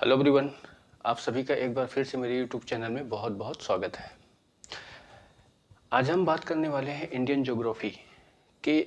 Hello everyone, आप सभी का एक बार फिर से मेरे यूट्यूब चैनल में बहुत बहुत स्वागत है। आज हम बात करने वाले हैं इंडियन ज्योग्राफी के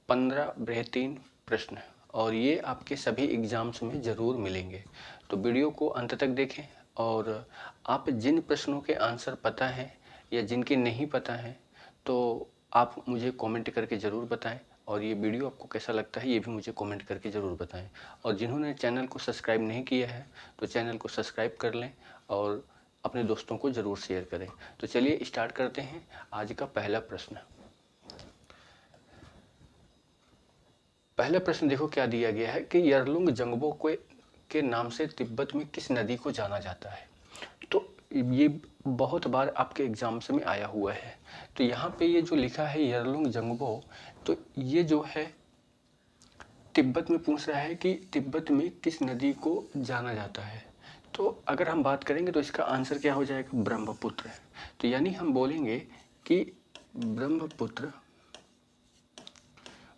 15 बेहतरीन प्रश्न और ये आपके सभी एग्जाम्स में ज़रूर मिलेंगे। तो वीडियो को अंत तक देखें और आप जिन प्रश्नों के आंसर पता हैं या जिनके नहीं पता हैं तो आप मुझे कमेंट करके ज़रूर बताएं और ये वीडियो आपको कैसा लगता है ये भी मुझे कमेंट करके ज़रूर बताएं। और जिन्होंने चैनल को सब्सक्राइब नहीं किया है तो चैनल को सब्सक्राइब कर लें और अपने दोस्तों को ज़रूर शेयर करें। तो चलिए स्टार्ट करते हैं आज का पहला प्रश्न। पहला प्रश्न देखो क्या दिया गया है कि यरलुंग जंगबो के नाम से तिब्बत में किस नदी को जाना जाता है। तो ये बहुत बार आपके एग्जाम्स में आया हुआ है। तो यहाँ पे ये जो लिखा है यरलुंग जंगबो, तो ये जो है तिब्बत में पूछ रहा है कि तिब्बत में किस नदी को जाना जाता है। तो अगर हम बात करेंगे तो इसका आंसर क्या हो जाएगा, ब्रह्मपुत्र। तो यानी हम बोलेंगे कि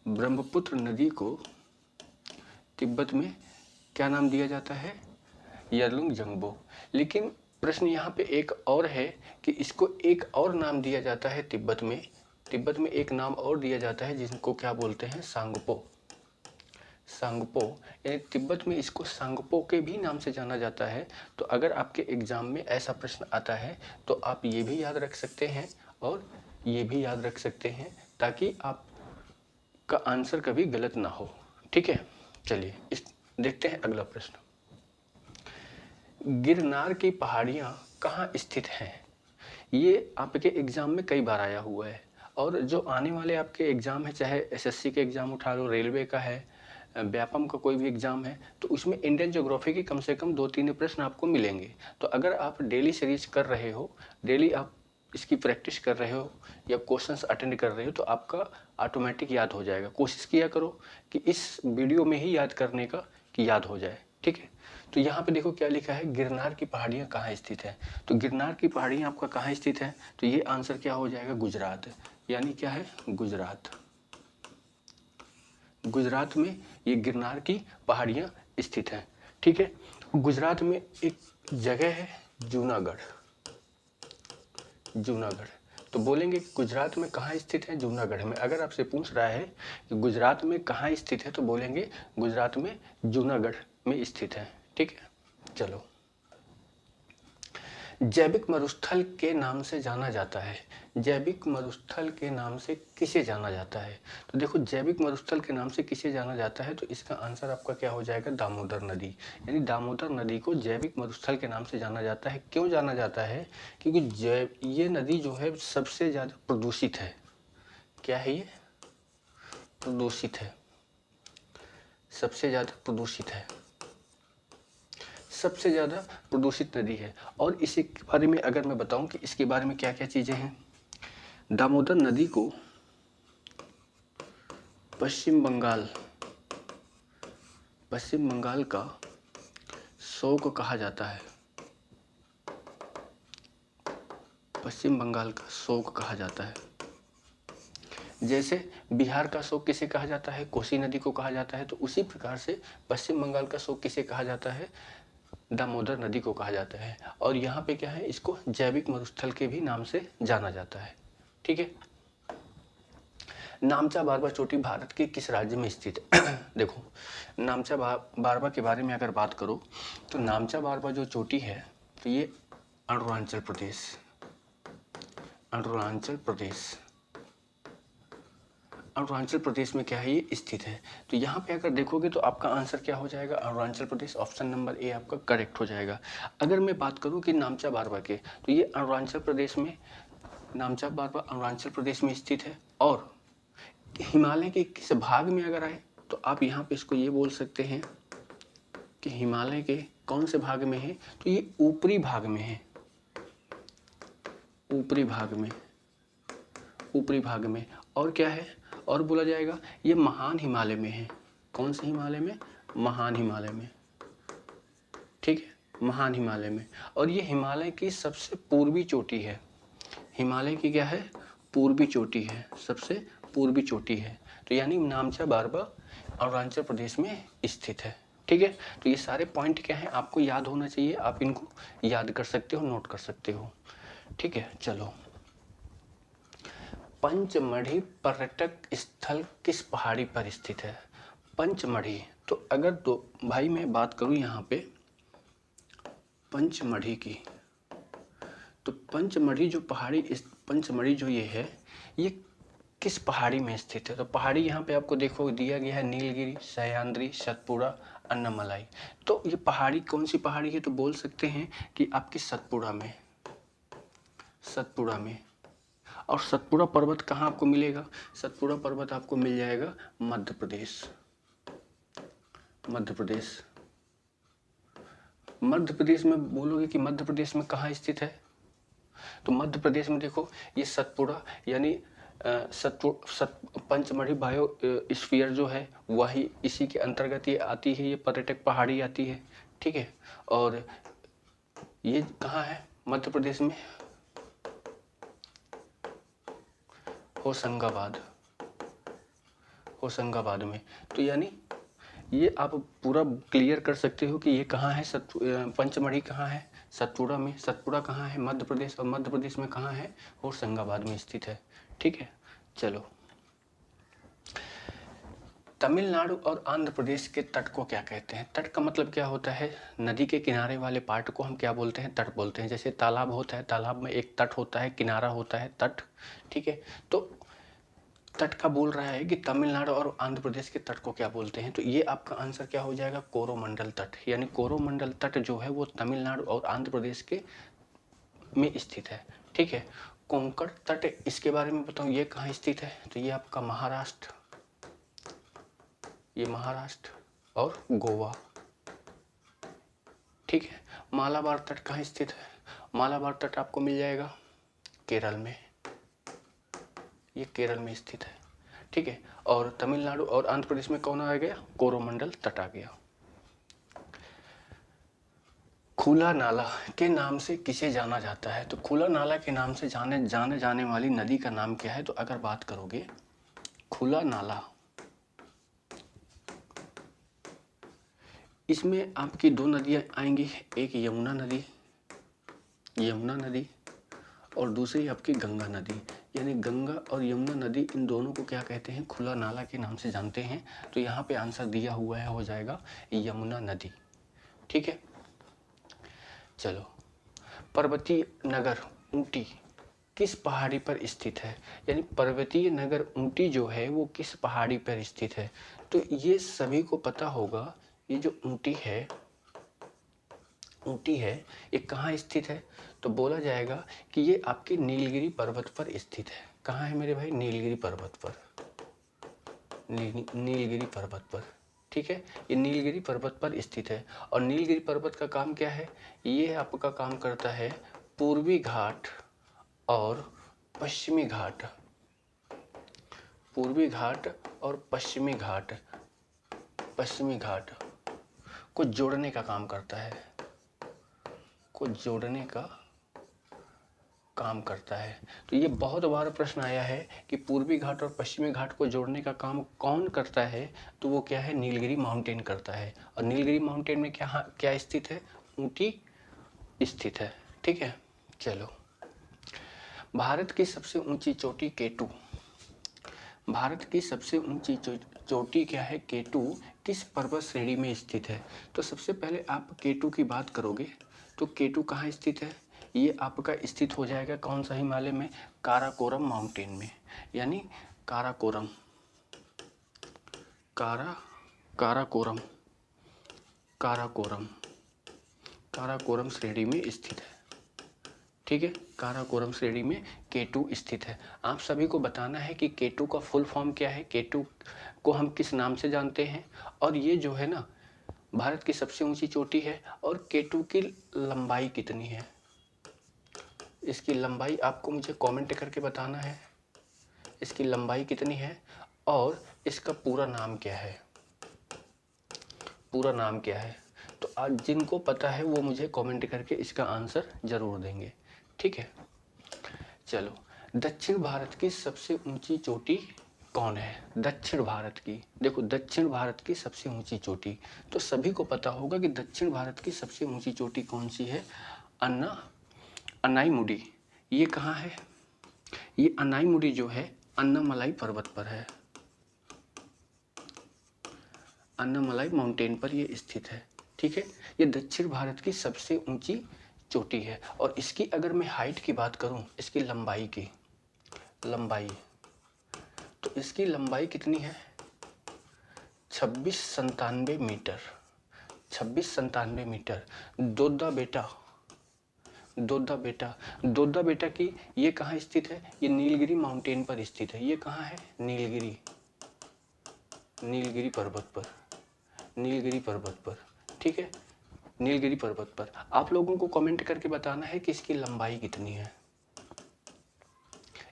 ब्रह्मपुत्र नदी को तिब्बत में क्या नाम दिया जाता है, यरलुंग जंगबो। लेकिन प्रश्न यहाँ पे एक और है कि इसको एक और नाम दिया जाता है तिब्बत में एक नाम और दिया जाता है जिनको क्या बोलते हैं, सांगपो। यानी तिब्बत में इसको सांगपो के भी नाम से जाना जाता है। तो अगर आपके एग्जाम में ऐसा प्रश्न आता है तो आप ये भी याद रख सकते हैं और ये भी याद रख सकते हैं ताकि आपका आंसर कभी गलत ना हो। ठीक है, चलिए देखते हैं अगला प्रश्न। गिरनार की पहाड़ियाँ कहाँ स्थित हैं। ये आपके एग्जाम में कई बार आया हुआ है और जो आने वाले आपके एग्जाम है, चाहे एसएससी के एग्जाम उठा लो, रेलवे का है, व्यापम का कोई भी एग्जाम है, तो उसमें इंडियन ज्योग्राफी के कम से कम 2-3 प्रश्न आपको मिलेंगे। तो अगर आप डेली सीरीज कर रहे हो, डेली आप इसकी प्रैक्टिस कर रहे हो या क्वेश्चंस अटेंड कर रहे हो तो आपका ऑटोमेटिक याद हो जाएगा। कोशिश किया करो कि इस वीडियो में ही याद करने का कि याद हो जाए। ठीक है, तो यहाँ पे देखो क्या लिखा है, गिरनार की पहाड़ियाँ कहाँ स्थित है। तो गिरनार की पहाड़ियाँ आपका कहाँ स्थित है, तो ये आंसर क्या हो जाएगा, गुजरात। यानी क्या है, गुजरात। गुजरात में ये गिरनार की पहाड़ियाँ स्थित हैं। ठीक है, गुजरात में एक जगह है जूनागढ़। तो बोलेंगे कि गुजरात में कहाँ स्थित है, जूनागढ़ में। अगर आपसे पूछ रहा है कि गुजरात में कहाँ स्थित है तो बोलेंगे गुजरात में जूनागढ़ में स्थित है। ठीक है, चलो। जैविक मरुस्थल के नाम से जाना जाता है। जैविक मरुस्थल के नाम से किसे जाना जाता है। तो देखो जैविक मरुस्थल के नाम से किसे जाना जाता है, तो इसका आंसर आपका क्या हो जाएगा, दामोदर नदी। यानी दामोदर नदी को जैविक मरुस्थल के नाम से जाना जाता है। क्यों जाना जाता है, क्योंकि ये नदी जो है सबसे ज़्यादा प्रदूषित है। क्या है ये, प्रदूषित है, सबसे ज़्यादा प्रदूषित है, सबसे ज़्यादा प्रदूषित नदी है। और इसी के बारे में अगर मैं बताऊं कि इसके बारे में क्या क्या चीज़ें हैं, दामोदर नदी को पश्चिम बंगाल का शोक कहा जाता है। पश्चिम बंगाल का शोक कहा जाता है। जैसे बिहार का शोक किसे कहा जाता है, कोसी नदी को कहा जाता है, तो उसी प्रकार से पश्चिम बंगाल का शोक किसे कहा जाता है, दामोदर नदी को कहा जाता है। और यहाँ पे क्या है, इसको जैविक मरुस्थल के भी नाम से जाना जाता है। ठीक है, नामचा बारबा चोटी भारत के किस राज्य में स्थित है। देखो नामचा बारबा के बारे में अगर बात करो तो नामचा बारबा जो चोटी है तो ये अरुणाचल प्रदेश में क्या है, ये स्थित है। तो यहाँ पे अगर देखोगे तो आपका आंसर क्या हो जाएगा, Arunachal Pradesh. Option number A आपका करेक्ट हो जाएगा। अगर मैं बात करूँ कि नामचा बारबा के, तो ये अरुणाचल प्रदेश में, नामचा बारबा अरुणाचल प्रदेश में स्थित है। और हिमालय के किस भाग में अगर आए तो आप यहाँ पे इसको ये बोल सकते हैं कि हिमालय के कौन से भाग में है, तो ये ऊपरी भाग में है, ऊपरी भाग में। और क्या है, और बोला जाएगा ये महान हिमालय में है। कौन से हिमालय में, महान हिमालय में। ठीक है, महान हिमालय में। और ये हिमालय की सबसे पूर्वी चोटी है। हिमालय की क्या है, पूर्वी चोटी है, सबसे पूर्वी चोटी है। तो यानी नामचा बारबा अरुणाचल प्रदेश में स्थित है। ठीक है, तो ये सारे पॉइंट क्या है आपको याद होना चाहिए, आप इनको याद कर सकते हो, नोट कर सकते हो। ठीक है, चलो। पंचमढ़ी पर्यटक स्थल किस पहाड़ी पर स्थित है? पंचमढ़ी, तो अगर तो भाई मैं बात करूं यहाँ पे पंचमढ़ी की, तो पंचमढ़ी जो पहाड़ी, इस पंचमढ़ी जो ये है, ये किस पहाड़ी में स्थित है? तो पहाड़ी यहाँ पे आपको देखो दिया गया है, नीलगिरी, सह्याद्री, सतपुड़ा, अन्नामलाई। तो ये पहाड़ी कौन सी पहाड़ी है? तो बोल सकते हैं कि आपकी सतपुड़ा में, सतपुड़ा में। और सतपुड़ा पर्वत कहाँ आपको मिलेगा? सतपुड़ा पर्वत आपको मिल जाएगा मध्य प्रदेश, मध्य प्रदेश। मध्य प्रदेश में बोलोगे कि मध्य प्रदेश में कहाँ स्थित है? तो मध्य प्रदेश में देखो ये सतपुड़ा यानी पंचमढ़ी बायो स्फीयर जो है वही इसी के अंतर्गत ये आती है, ये पर्यटक पहाड़ी आती है। ठीक है, और ये कहाँ है? मध्य प्रदेश में होशंगाबाद, होशंगाबाद में। तो यानी ये आप पूरा क्लियर कर सकते हो कि ये कहाँ है, पंचमढ़ी कहाँ है? सतपुड़ा में। सतपुड़ा कहाँ है? मध्य प्रदेश। और मध्य प्रदेश में कहाँ है? होशंगाबाद में स्थित है। ठीक है, चलो। तमिलनाडु और आंध्र प्रदेश के तट को क्या कहते हैं? तट का मतलब क्या होता है? नदी के किनारे वाले पार्ट को हम क्या बोलते हैं? तट बोलते हैं। जैसे तालाब होता है, तालाब में एक तट होता है, किनारा होता है, तट। ठीक है, तो तट का बोल रहा है कि तमिलनाडु और आंध्र प्रदेश के तट को क्या बोलते हैं? तो ये आपका आंसर क्या हो जाएगा? कोरोमंडल तट। यानी कोरोमंडल तट जो है वो तमिलनाडु और आंध्र प्रदेश के में स्थित है। ठीक है, कोंकण तट, इसके बारे में बताऊं ये कहाँ स्थित है? तो ये आपका महाराष्ट्र, ये महाराष्ट्र और गोवा। ठीक है, मालाबार तट कहाँ स्थित है? मालाबार तट आपको मिल जाएगा केरल में, ये केरल में स्थित है। ठीक है, और तमिलनाडु और आंध्र प्रदेश में कौन आ गया? कोरोमंडल तट आ गया। खुला नाला के नाम से किसे जाना जाता है? तो खुला नाला के नाम से जाने जाने वाली नदी का नाम क्या है? तो अगर बात करोगे खुला नाला, इसमें आपकी दो नदियां आएंगी, एक यमुना नदी, यमुना नदी, और दूसरी आपकी गंगा नदी। यानी गंगा और यमुना नदी, इन दोनों को क्या कहते हैं? खुला नाला के नाम से जानते हैं। तो यहाँ पे आंसर दिया हुआ है, हो जाएगा यमुना नदी। ठीक है, चलो। पर्वतीय नगर ऊटी किस पहाड़ी पर स्थित है? यानी पर्वतीय नगर ऊटी जो है वो किस पहाड़ी पर स्थित है? तो ये सभी को पता होगा, ये जो ऊटी है, ऊटी है, ये कहाँ स्थित है? तो बोला जाएगा कि ये आपके नीलगिरी पर्वत पर स्थित है। कहाँ है मेरे भाई? नीलगिरी पर्वत पर, नीलगिरी पर्वत पर। ठीक है, ये नीलगिरी पर्वत पर स्थित है। और नीलगिरी पर्वत का काम क्या है? ये आपका काम करता है पूर्वी घाट और पश्चिमी घाट, पूर्वी घाट और पश्चिमी घाट, पश्चिमी घाट को जोड़ने का काम करता है, को जोड़ने का काम करता है। तो ये बहुत बार प्रश्न आया है कि पूर्वी घाट और पश्चिमी घाट को जोड़ने का काम कौन करता है? तो वो क्या है? नीलगिरी माउंटेन करता है। और नीलगिरी माउंटेन में क्या क्या स्थित है? ऊटी स्थित है। ठीक है, चलो। भारत की सबसे ऊंची चोटी केटू, भारत की सबसे ऊंची चोटी क्या है? केटू किस पर्वत श्रेणी में स्थित है? तो सबसे पहले आप केटू की बात करोगे तो केटू कहाँ स्थित है? ये आपका स्थित हो जाएगा कौन सा हिमालय में? काराकोरम माउंटेन में। यानी काराकोरम, काराकोरम, काराकोरम, काराकोरम श्रेणी में स्थित है। ठीक है, काराकोरम श्रेणी में केटू स्थित है। आप सभी को बताना है कि केटू का फुल फॉर्म क्या है, केटू को हम किस नाम से जानते हैं, और ये जो है ना भारत की सबसे ऊंची चोटी है। और केटू की लंबाई कितनी है, इसकी लंबाई आपको मुझे कमेंट करके बताना है, इसकी लंबाई कितनी है और इसका पूरा नाम क्या है, पूरा नाम क्या है। तो आज जिनको पता है वो मुझे कमेंट करके इसका आंसर जरूर देंगे। ठीक है, चलो। दक्षिण भारत की सबसे ऊंची चोटी कौन है? दक्षिण भारत की। देखो दक्षिण भारत की सबसे ऊंची चोटी, तो सभी को पता होगा कि दक्षिण भारत की सबसे ऊंची चोटी कौन सी है? अनाईमुडी। ये कहाँ है? ये अनाईमुडी जो है अन्नामलाई पर्वत पर है, अन्नामलाई माउंटेन पर ये स्थित है। ठीक है, ये दक्षिण भारत की सबसे ऊंची चोटी है। और इसकी अगर मैं हाइट की बात करूं, इसकी लंबाई की, लंबाई, तो इसकी लंबाई कितनी है? 2697 मीटर, 2697 मीटर। दोद्दा बेटा, दोद्दा बेटा, दोद्दा बेटा की ये कहाँ स्थित है? ये नीलगिरी माउंटेन पर स्थित है। ये कहाँ है? नीलगिरी, नीलगिरी पर्वत पर, नीलगिरी पर्वत पर। ठीक है, नीलगिरी पर्वत पर। आप लोगों को कमेंट करके बताना है कि इसकी लंबाई कितनी है,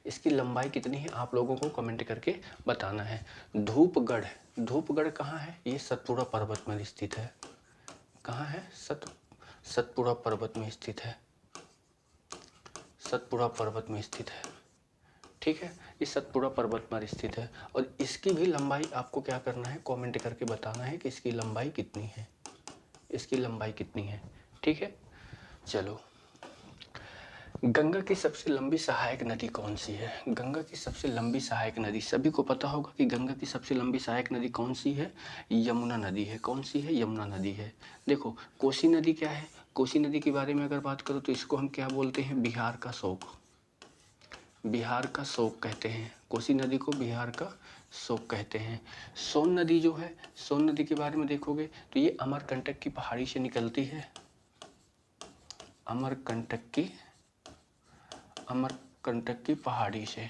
इसकी लंबाई कितनी है, आप लोगों को कमेंट करके बताना है। धूपगढ़, धूपगढ़ कहाँ है? ये सतपुड़ा पर्वत में स्थित है। कहाँ है? सतपुड़ा पर्वत में स्थित है, सतपुड़ा पर्वत में स्थित है। ठीक है, ये सतपुड़ा पर्वत पर स्थित है। और इसकी भी लंबाई आपको क्या करना है? कमेंट करके बताना है कि इसकी लंबाई कितनी है, इसकी लंबाई कितनी है। ठीक है, चलो। गंगा की सबसे लंबी सहायक नदी कौन सी है? गंगा की सबसे लंबी सहायक नदी, सभी को पता होगा कि गंगा की सबसे लंबी सहायक नदी कौन सी है? यमुना नदी है। कौन सी है? यमुना नदी है। देखो कोसी नदी क्या है? कोसी नदी के बारे में अगर बात करो तो इसको हम क्या बोलते हैं? बिहार का शोक, बिहार का शोक कहते हैं। कोसी नदी को बिहार का शोक कहते हैं। सोन नदी जो है, सोन नदी के बारे में देखोगे तो ये अमरकंटक की पहाड़ी से निकलती है, अमरकंटक की, अमरकंटक की पहाड़ी से,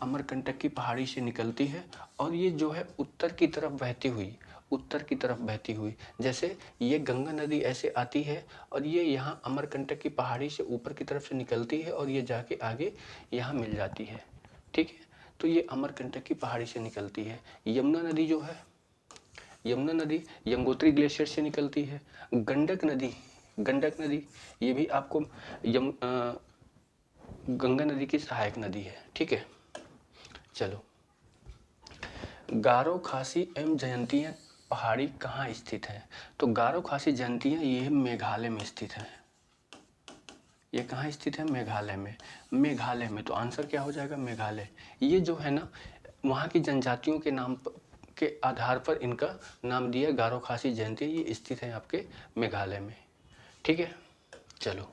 अमरकंटक की पहाड़ी से निकलती है। और ये जो है उत्तर की तरफ बहती हुई, उत्तर की तरफ बहती हुई, जैसे ये गंगा नदी ऐसे आती है और ये यहाँ अमरकंटक की पहाड़ी से ऊपर की तरफ से निकलती है और ये जाके आगे यहाँ मिल जाती है। ठीक है, तो ये अमरकंटक की पहाड़ी से निकलती है। यमुना नदी जो है, यमुना नदी यमुनोत्री ग्लेशियर से निकलती है। गंडक नदी, गंडक नदी ये भी आपको गंगा नदी की सहायक नदी है। ठीक है, चलो। गारो खासी एवं जयंतियाँ पहाड़ी कहाँ स्थित है? तो गारो खासी जयंतियाँ ये मेघालय में स्थित है। ये कहाँ स्थित है? मेघालय में, मेघालय में। तो आंसर क्या हो जाएगा? मेघालय। ये जो है ना, वहाँ की जनजातियों के नाम के आधार पर इनका नाम दिया गारो खासी जयंती। ये स्थित है आपके मेघालय में। ठीक है, चलो।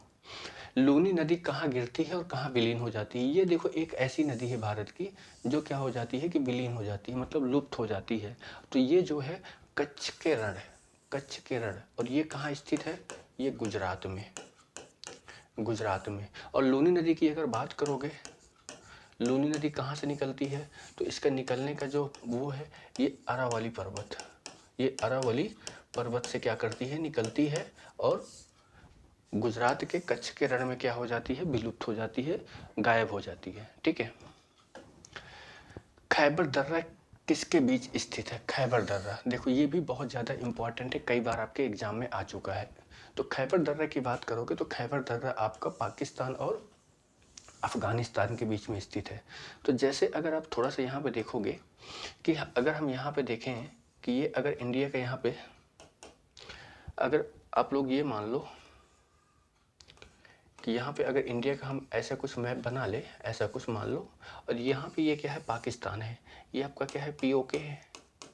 लूनी नदी कहाँ गिरती है और कहाँ विलीन हो जाती है? ये देखो एक ऐसी नदी है भारत की जो क्या हो जाती है कि विलीन हो जाती है, मतलब लुप्त हो जाती है। तो ये जो है कच्छ के रण, कच्छ के रण। और ये कहाँ स्थित है? ये गुजरात में, गुजरात में। और लूनी नदी की अगर बात करोगे, लूनी नदी कहाँ से निकलती है? तो इसका निकलने का जो वो है, ये अरावली पर्वत, ये अरावली पर्वत से क्या करती है? निकलती है और गुजरात के कच्छ के रण में क्या हो जाती है? विलुप्त हो जाती है, गायब हो जाती है। ठीक है, खैबर दर्रा किसके बीच स्थित है? खैबर दर्रा, देखो ये भी बहुत ज़्यादा इंपॉर्टेंट है, कई बार आपके एग्जाम में आ चुका है। तो खैबर दर्रा की बात करोगे तो खैबर दर्रा आपका पाकिस्तान और अफगानिस्तान के बीच में स्थित है। तो जैसे अगर आप थोड़ा सा यहाँ पे देखोगे कि अगर हम यहाँ पे देखें कि ये अगर इंडिया का यहाँ पे, अगर आप लोग ये मान लो कि यहाँ पे अगर इंडिया का हम ऐसा कुछ मैप बना ले, ऐसा कुछ मान लो, और यहाँ पे ये क्या है? पाकिस्तान है। ये आपका क्या है? पीओके है,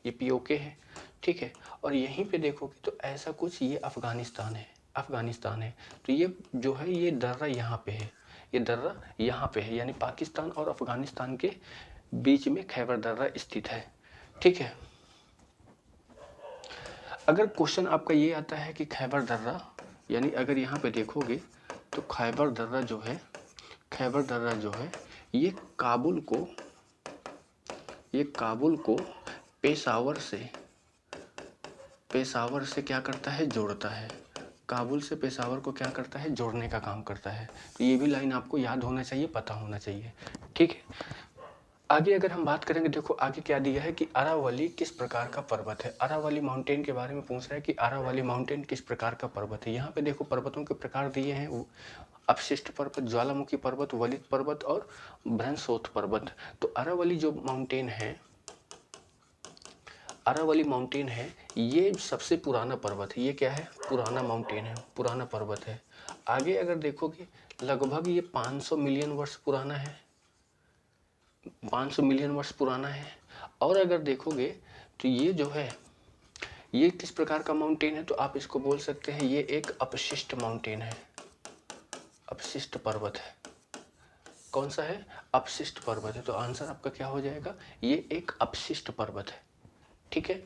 ये पीओके है। ठीक है, और यहीं पे देखोगे तो ऐसा कुछ ये अफगानिस्तान है, अफगानिस्तान है। तो ये जो है ये दर्रा यहाँ पे है, ये दर्रा यहाँ पे है, यानी पाकिस्तान और अफगानिस्तान के बीच में खैबर दर्रा स्थित है। ठीक है, अगर क्वेश्चन आपका ये आता है कि खैबर दर्रा, यानी अगर यहाँ पे देखोगे तो खैबर दर्रा जो है, खैबर दर्रा जो है ये काबुल को, ये काबुल को पेशावर से, पेशावर से क्या करता है? जोड़ता है। काबुल से पेशावर को क्या करता है? जोड़ने का काम करता है। तो ये भी लाइन आपको याद होना चाहिए, पता होना चाहिए। ठीक है, आगे अगर हम बात करेंगे, देखो आगे क्या दिया है कि अरावली किस प्रकार का पर्वत है। अरावली माउंटेन के बारे में पूछ रहा है कि अरावली माउंटेन किस प्रकार का पर्वत है। यहाँ पे देखो पर्वतों के प्रकार दिए हैं, अपशिष्ट पर्वत, ज्वालामुखी पर्वत, वलित पर्वत और ब्रह्मशोथ पर्वत। तो अरावली जो माउंटेन है, अरावली माउंटेन है, ये सबसे पुराना पर्वत है। ये क्या है? पुराना माउंटेन है, पुराना पर्वत है। आगे अगर देखोगे लगभग ये 500 मिलियन वर्ष पुराना है, 500 मिलियन वर्ष पुराना है। और अगर देखोगे तो ये जो है ये किस प्रकार का माउंटेन है, तो आप इसको बोल सकते हैं ये एक अपशिष्ट माउंटेन है, अपशिष्ट पर्वत है। कौन सा है? अपशिष्ट पर्वत है। तो आंसर आपका क्या हो जाएगा? ये एक अपशिष्ट पर्वत है। ठीक है,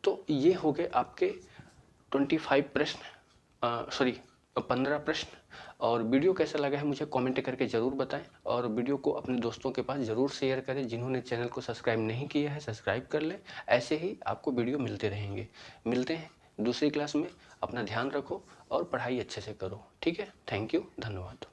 तो ये हो गए आपके 25 प्रश्न, सॉरी 15 प्रश्न। और वीडियो कैसा लगा है मुझे कमेंट करके ज़रूर बताएं, और वीडियो को अपने दोस्तों के पास ज़रूर शेयर करें। जिन्होंने चैनल को सब्सक्राइब नहीं किया है सब्सक्राइब कर लें। ऐसे ही आपको वीडियो मिलते रहेंगे। मिलते हैं दूसरी क्लास में। अपना ध्यान रखो और पढ़ाई अच्छे से करो। ठीक है, थैंक यू, धन्यवाद।